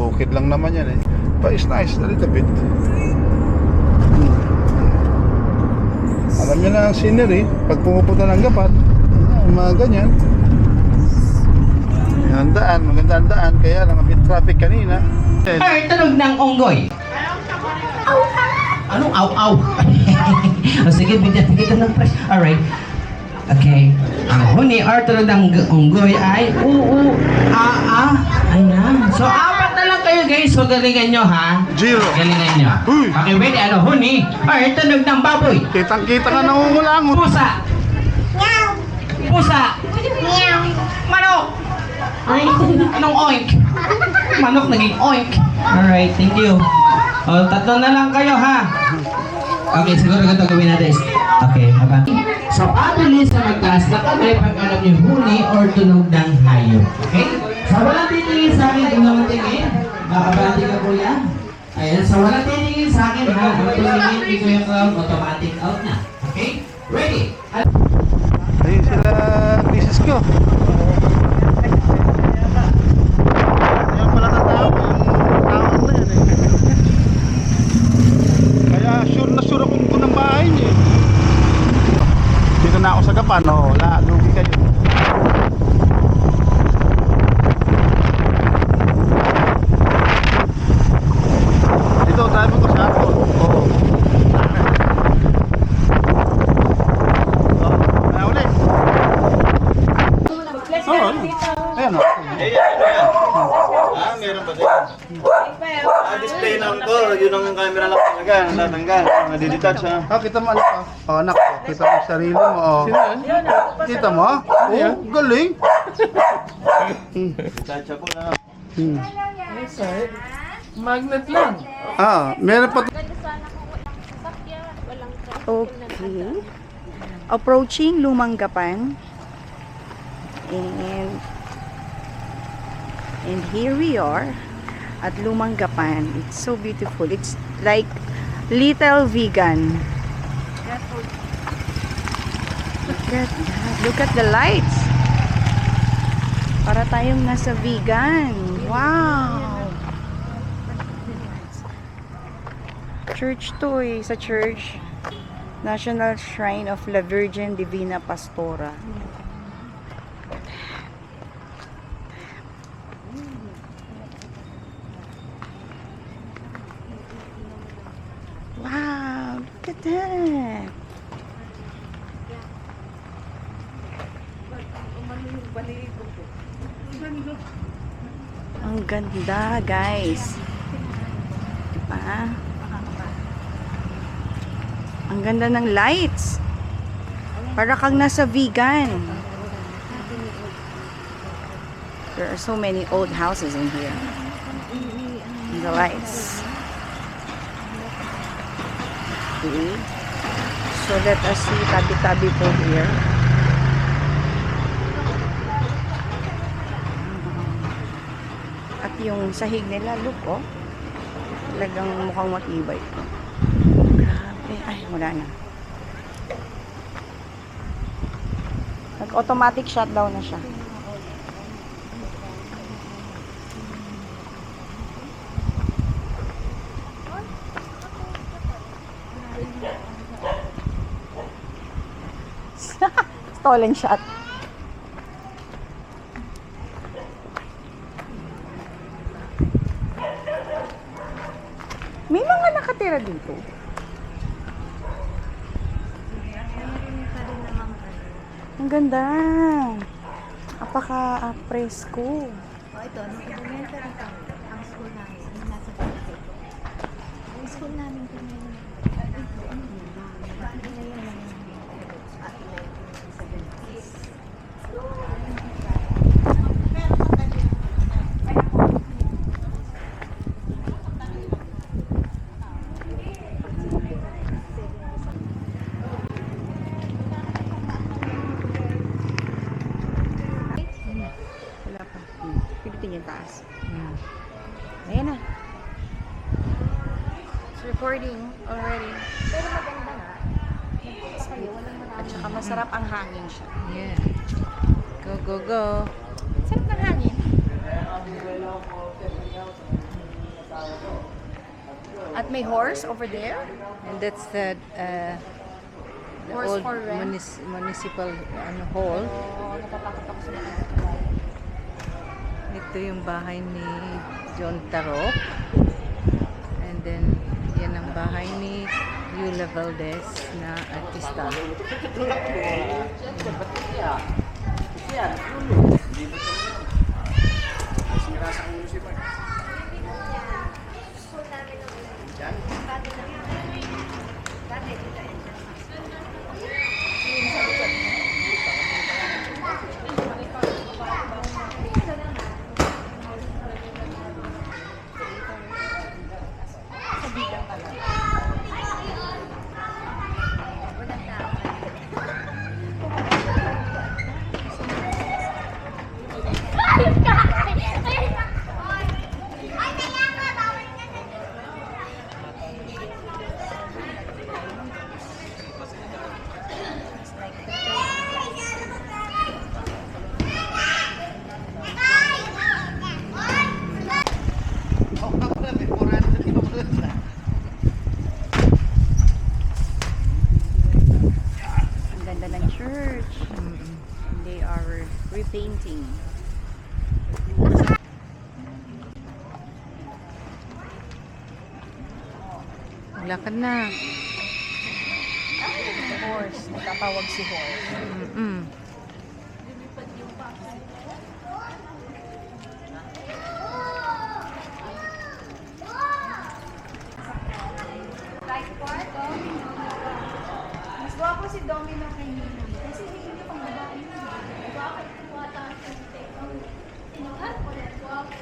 bukid lang naman yan eh. But it's nice, a little bit. Alam nyo na ang scenery, pag pumupunta ng Gapat, mga ganyan. Ang daan, maganda ang daan, kaya lang ang traffic kanina. Ay, tunog ng unggoy. Anong aw-aw? O sige, bigyan kita ng press. Alright. Okay. Ang huni or tunog ng unggoy ay Ayan. So, apat na lang kayo guys. So, galingan nyo ha. Zero. Galingan nyo. Uy. Okay, ready? Ano, huni or tunog ng baboy? Kitang-kita ka nangungulangot. Pusa. Pusa. Manok. Ay, anong oink? Manok naging oink. Alright, thank you. O, tatlo na lang kayo ha. Okay, siguro ganito gawin natin. Okay, haba. So, pabilis na magtaas na kamay pag alam niyo huni or tunog ng hayop. Okay? Sa walang titingin sa akin, kung naman tingin, makabati ka po yan. Ayan, sa walang titingin sa akin ha, kung tumingin dito yung cloud, automatic out na. Okay? Ready? Ayun sila, misis ko. Yan pala na tao, yung tao na yan eh. Kaya sure na sure akong ng bahay niya eh. Dito na ako sa Gapan, o, wala, lugi kayo. Dito, tayo mo ko sa airport. Oo. Ayan o. Meron pa din. Display lang to, yun ang camera lang talaga, natanggal, nadidetach ha. Kita mo anak ko. Anak ko, kita mo yung sarili mo. Kita mo? Galing. Detach po na. Magnet lang. Meron pa. Okay. Approaching Lumang Gapan. And here we are at Lumang Gapan. It's so beautiful. It's like little vegan. Look at that. Look at the lights. Para tayong nasa vegan. Wow. Church to eh. Sa church. National Shrine of La Virgen Divina Pastora. Wow, look at that. Ang ganda, guys. Diba? Ang ganda ng lights. Para kang nasa vegan. There are so many old houses in here. And the lights. Okay. So let us see tabi-tabi po here. At yung sahig nila, look oh. Talagang mukhang matibay. Grabe. Ay, wala na. Nag-automatic shutdown na siya. Stolen shot. May mga nakatira dito. Ang ganda. Apaka-presko. Ito, nag-elementary kami. Ang school namin, nasa Baguio. Ang school namin kami, Wala pa. Pipitin yung taas. Ayan na. It's recording already. pero maganda nga. Sa'yo, walang At marami. saka masarap ang hangin siya. Yeah. Go, go, go. Sarap ng hangin. At may horse over there. And that's the Horse old for rent. municipal hall. Oh, natatakot ako sa mga Ito yung bahay ni John Tarok. And then, yan ang bahay ni Eula Valdez na artista. Ang ganda ng church. They are repainting. Lakad na. Horse. Nagtatawag si horse. Mm-mm. Mas gwapo si Domino kay Nina. Kasi hindi pang babae na. Bakit kuwata ang tinuhat ko na gwapo.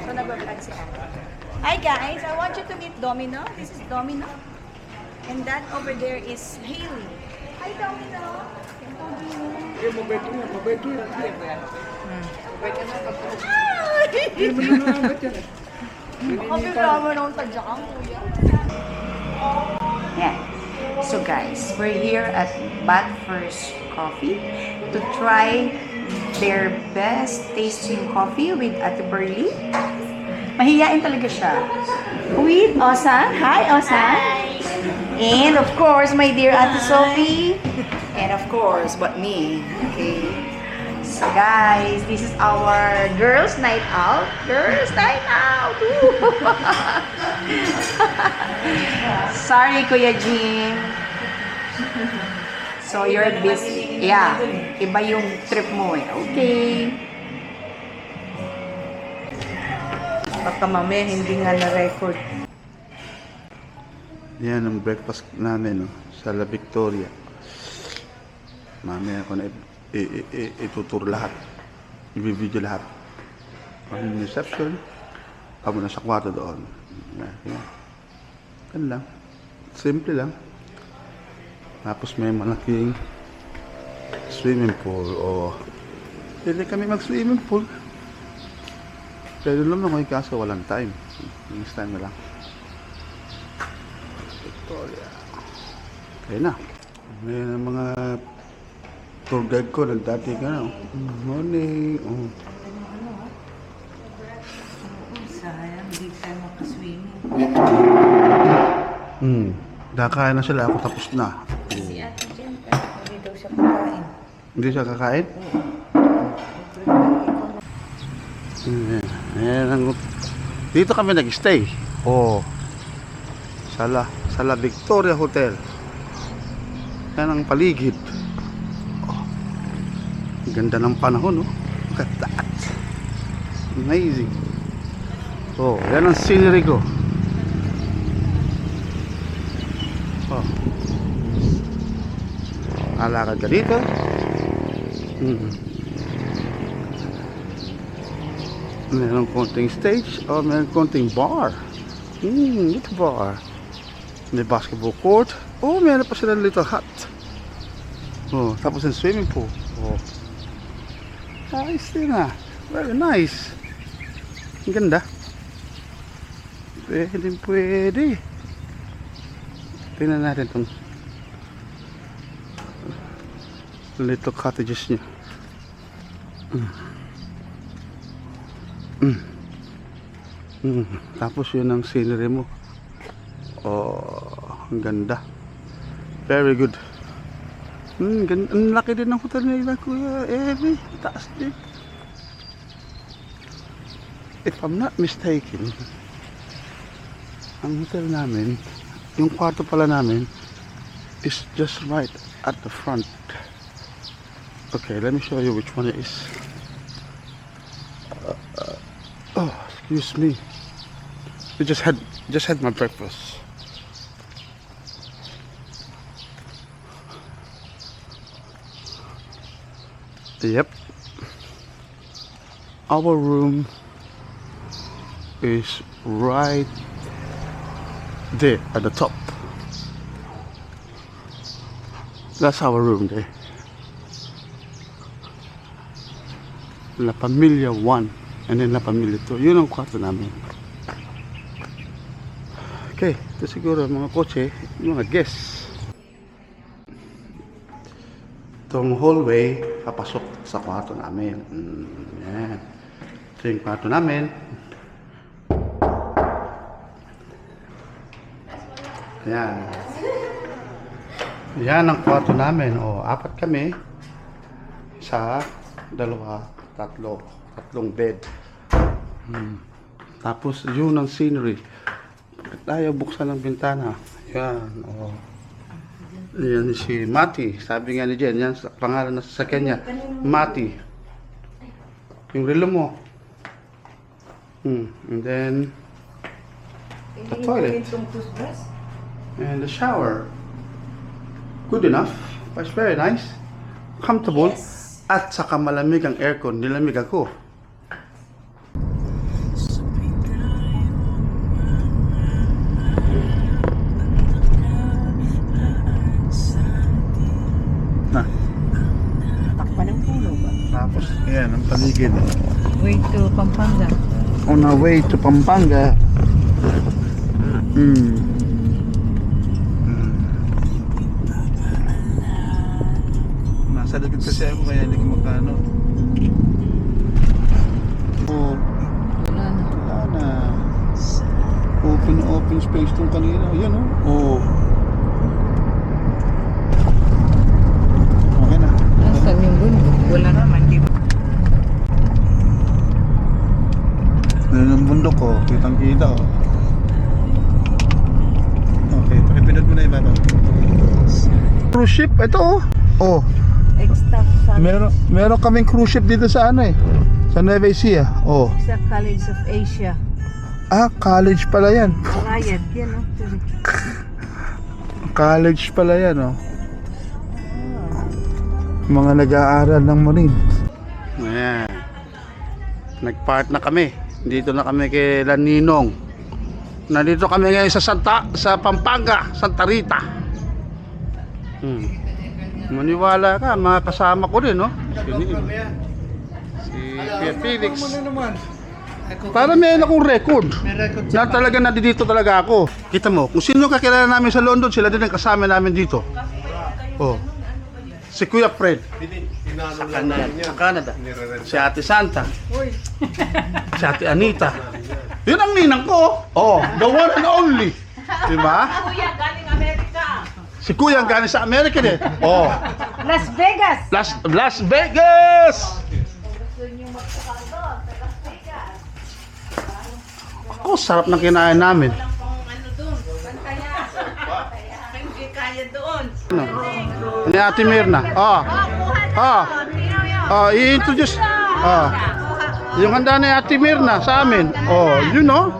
So, nag-vlog si Ate. Hi guys, I want you to meet Domino. This is Domino. And that over there is Hailey. Hi Domino. Kapilama nung tadya kang kuya. Yeah. So guys, we're here at Bad First Coffee to try their best tasting coffee with Ate Pearly. Mahiyain talaga siya. With Osan. Hi, Osan. And of course, my dear Ate Sophie. And of course, but me. Okay. So guys, this is our girls' night out. Girls' night out. Sorry, Kuya Jim. So you're busy. Yeah. Iba yung trip mo eh. Okay. Baka mamaya hindi nga na-record. Yan ang breakfast namin, no? Sa La Victoria. Mamaya ako na itutur lahat. I-video lahat. Ang reception. Kamo na sa kwarto doon. Yan. Yan lang. Simple lang. Tapos may malaking swimming pool. O pwede kami mag-swimming pool. Pero naman ako kaso walang time. Next time na lang. Victoria. Kaya na. Ngayon ang mga tour guide ko, nagdati ka na. Morning. Oh. Sayang, hindi tayo makaswimming. Kakain na sila. Ako tapos na. Si Ate Jen, hindi daw siya kakain. Hindi siya kakain? Dito kami nag-stay. Oh. Sa La Victoria Hotel. Yan ang paligid. Oh. Ganda ng panahon, oh. Look at that. Amazing. Oh, yan ang scenery ko. Oh. Alakad ka dito. Meron konting stage o meron konting bar. Little bar. May basketball court. Oh, meron pa sila little hut. Oh, tapos yung swimming pool. Oh. Ayos din ah. Very nice. Ang ganda. Pwede. Tingnan natin itong little cottages niya. Tapos yun ang scenery mo. Oh, ang ganda. Very good. Ang laki din ng hotel nila, Kuya Evi. Taas din. If I'm not mistaken, ang hotel namin, yung kwarto pala namin, is just right at the front. Okay, let me show you which one it is. Oh, excuse me. We just had my breakfast. Yep. Our room is right there at the top. That's our room there. La Familia 1 and then La Familia 2. Yun ang kwarto namin. Okay, ito siguro mga kotse, mga guests. Itong hallway, papasok sa kwarto namin. Yan. Ito yung kwarto namin. Yan. Yan ang kwarto namin. O, 4 kami. Isa, 2, 3. Tatlong bed. Tapos, yun ang scenery. Tayo buksan ng bintana. Yan. O. Yan si Mati. Sabi nga ni Jen, yan pangalan na sa kanya. Mati. Yung relo mo. And then, the toilet. And the shower. Good enough. It's very nice. Comfortable. At saka malamig ang aircon. Nilamig ako. Tapos, ayan, ang paligid. Way to Pampanga. On our way to Pampanga. Nasa likod kasi ako kaya hindi ko magkano. Oh, wala na. Open space tong kanina. Yan oh. Okay na. Nasaan yung bundok? Wala naman, di ba? Yan ang bundok ko. Kitang-kita oh. Okay, pakipindot mo na iba ba? Cruise ship, ito oh. Oh. Extra Meron kaming cruise ship dito sa ano eh. Sa Nueva Ecija. Oh. sa College of Asia. Ah, college pala yan. Rayad, yan o. College pala yan oh. Mga nag-aaral ng Marine. Ayan. Nag-part na kami. Dito na kami kay Laninong. Nandito kami ngayon sa Pampanga, Santa Rita. Maniwala ka, mga kasama ko rin, no? Si Kuya Felix. Para may akong record. Na talaga nandito talaga ako. Kita mo, kung sino kakilala namin sa London, sila din ang kasama namin dito. Oh. Si Kuya Fred. Sa Canada. Si Ate Santa. Si Ate Anita. Yun ang ninang ko. Oh, the one and only. Diba? Kuya, galing Amerika. Si Kuya ang galing sa Amerika din. Oh. Las Vegas! Las Vegas! Ako, sarap ng kinain namin. Ano? Ni Ate Mirna. I-introduce. Yung handa ni Ate Mirna sa amin. You know?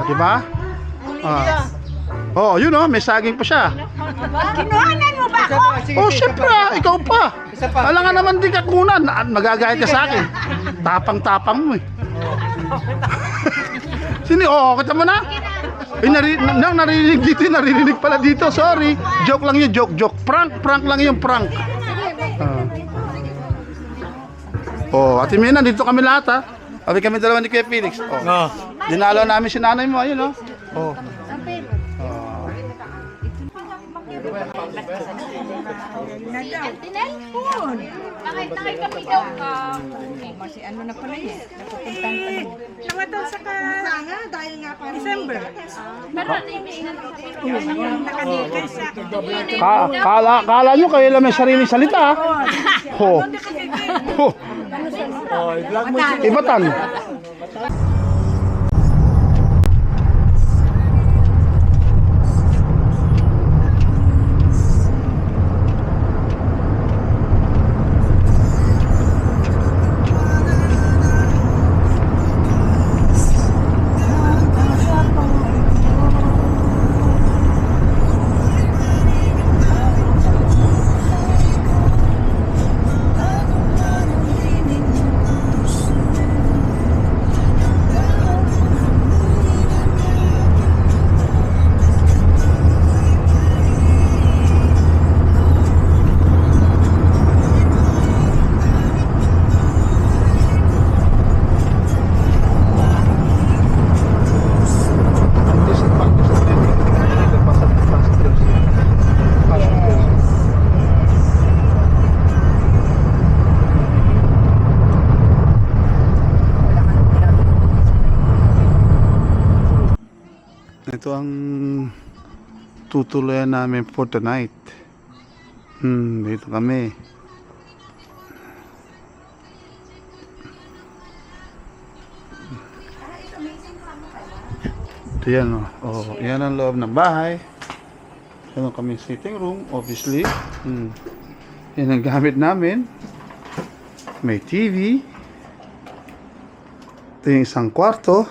Di ba? You know, may saging pa siya. Kinuhanan mo ba ako? Syempre, ikaw pa. Alam nga naman di ka kunan. Magagayat ka sa akin. Tapang-tapang mo eh. Sini, kita mo na? Narinig dito, narinig pala dito. Sorry. Joke lang yun, joke. Prank lang yun, prank. Oh, Ate Mena, dito kami lahat ha. Kami dalawa ni Kuya Felix. Oh. Dinalaw namin si nanay mo, ayun oh. Oh. Tinelpon. Nakikapi daw ka. Kasi ano na pala yun? Napupuntan pa yun. Namatay sa nga dahil nga pa December. Pero ano yung nakanikay sa Kala nyo kayo lang may sariling salita ha. Ho. Ho. Ibatan. Ito ang tutuloyan namin for tonight. Dito kami. Ito yan oh. Oh, yan ang loob ng bahay. Yan ang kami sitting room, obviously. Yan ang gamit namin. May TV. Ito yung isang kwarto.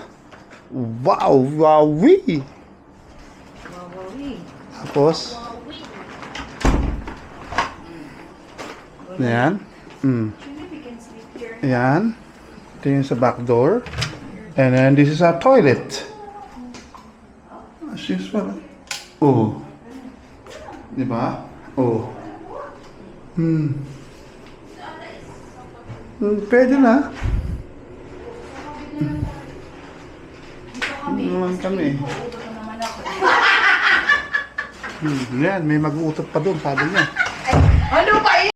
Wow! Wowie! Tapos, ayan. Ayan. Ito yung sa back door. And then this is our toilet. As usual. Oh. Diba? Oh. Pwede na. Naman kami. Yan, may mag-uutot pa doon, sabi niya. Ano ba